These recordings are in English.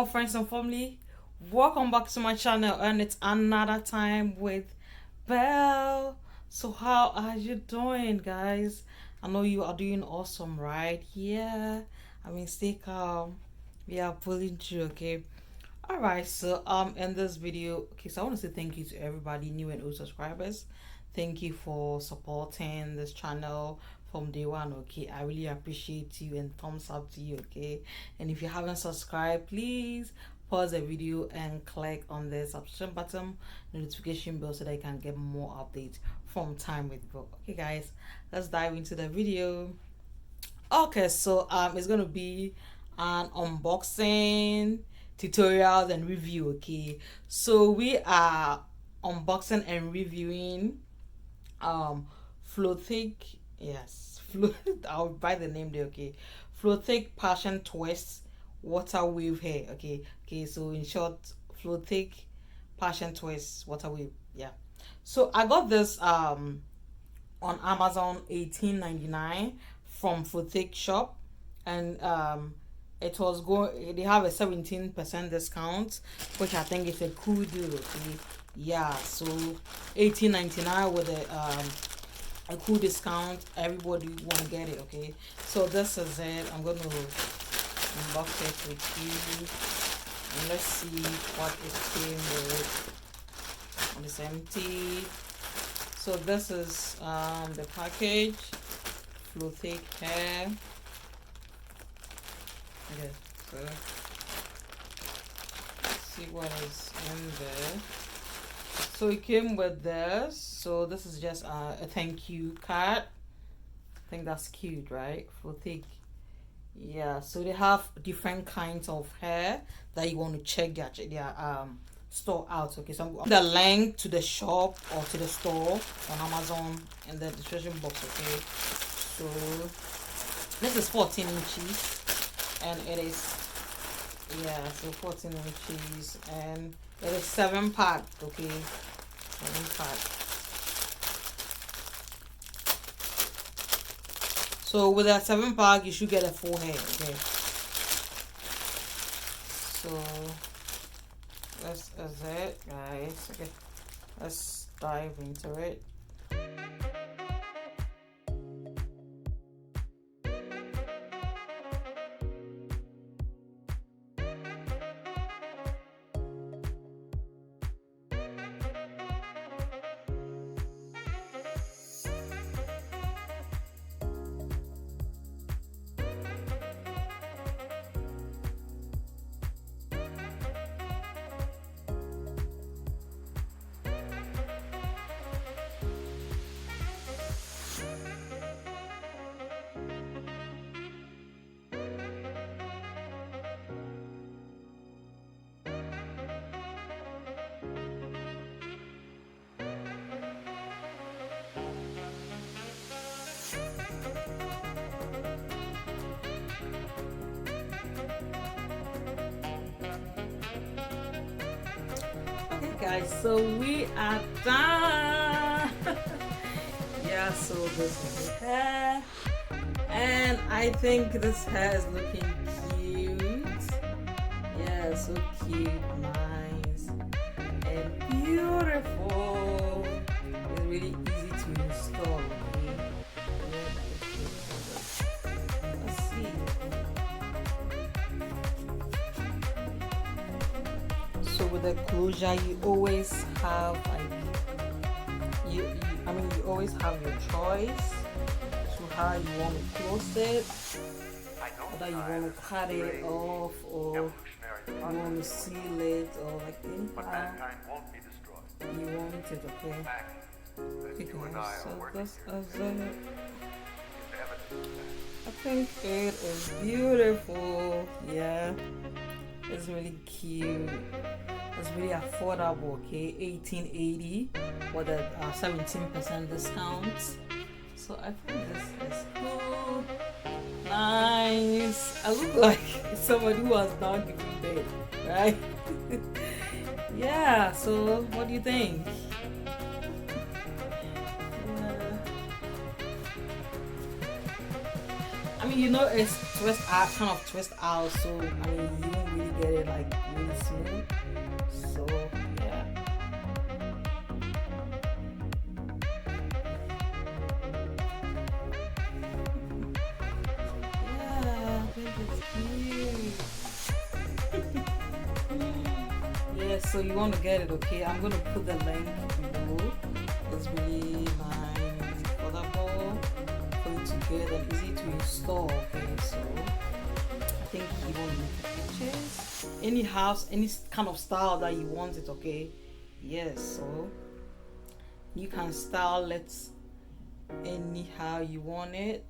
Hello friends and family, welcome back to my channel, and it's another time with BEL. So how are you doing, guys? I know you are doing awesome, right? Yeah, I mean, stay calm. We are pulling through, okay? All right, so in this video, okay, so I want to say thank you to everybody, new and old subscribers. Thank you for supporting this channel from day one. Okay, I really appreciate you, and thumbs up to you. Okay, and if you haven't subscribed, please pause the video and click on the subscription button, notification bell, so that you can get more updates from time with Bro. Okay guys, let's dive into the video. Okay, so it's gonna be an unboxing, tutorials, and review. Okay, so we are unboxing and reviewing Flotig. Yes, I'll buy the name there. Okay, Flotig Passion Twist Water Wave Hair. Okay, so in short, Flotig Passion Twist Water Wave. Yeah, so I got this on Amazon 18.99 from Flotig shop, and it was going, they have a 17% discount, which I think is a cool deal. Okay, yeah, so 18.99 with a cool discount. Everybody want to get it. Okay, so this is it. I'm gonna unbox it with you, and let's see what it came with. And it's empty. So this is the package. Flotig hair. Okay, so let's see what is in there. So it came with this. So this is just a thank you card. I think that's cute, right? Flotig. Yeah, so they have different kinds of hair that you want to check their store out. Okay, so I'm going to put the link to the shop or to the store on Amazon in the description box. Okay, so this is 14 inches, and it is, yeah, so 14 inches, and it is 7-pack. Okay, 7-pack. So with that 7-pack, you should get a full hair. Okay, so this is it, guys. Okay, let's dive into it. Guys, so we are done. Yeah, so this is the hair, and I think this hair is looking cute. Yeah, so cute, nice, and beautiful. It's really easy to install. Let's see. So with the closure, you always have you always have your choice to how you want to close it, whether you want to cut it off or you want to seal it, or like anyhow you want it. Okay, so this is it. I think it is beautiful. Yeah, it's really cute. It's really affordable. Okay, 18.80 with a 17% discount. So I think this is cool, nice. I look like somebody who has now given birth, right? Yeah. So what do you think? Yeah. I mean, you know, it's twist out, kind of twist out. So I mean, you really get it like really smooth. So yeah. Yeah, I think it's cute. Yeah, so you want to get it, okay? I'm gonna put the link below. It's really nice, affordable for you to get and easy to install. Okay, so I think you want to make the pictures. Any house, any kind of style that you want it, okay? Yes, so you can style it anyhow you want it.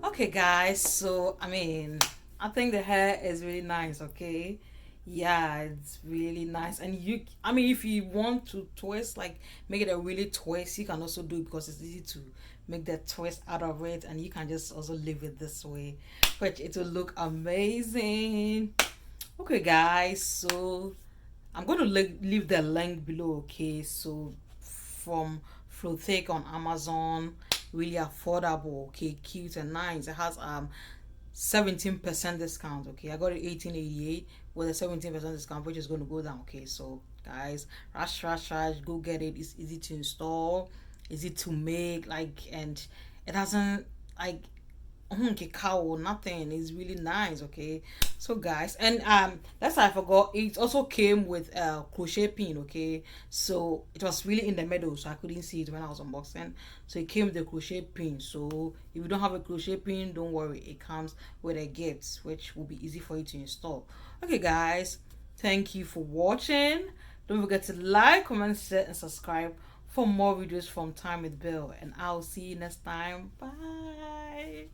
Okay, guys, so I think the hair is really nice, okay? Yeah, it's really nice. And if you want to twist, like make it a really twist, you can also do it because it's easy to make that twist out of it, and you can just also leave it this way, which it will look amazing. Okay, guys, so I'm going to leave the link below, okay? So from Flotig on Amazon, really affordable, okay, cute and nice. It has 17% discount, okay? I got it 1888 with a 17% discount, which is going to go down, okay? So guys, rush, go get it. It's easy to install, easy to make, like, and it doesn't like cacao or nothing. It's really nice, okay? So guys, and that's how I forgot, it also came with a crochet pin, okay? So it was really in the middle, so I couldn't see it when I was unboxing. So it came with the crochet pin. So if you don't have a crochet pin, don't worry, it comes with a gift, which will be easy for you to install. Okay guys, thank you for watching. Don't forget to like, comment, share, and subscribe for more videos from Time with Bill, and I'll see you next time. Bye.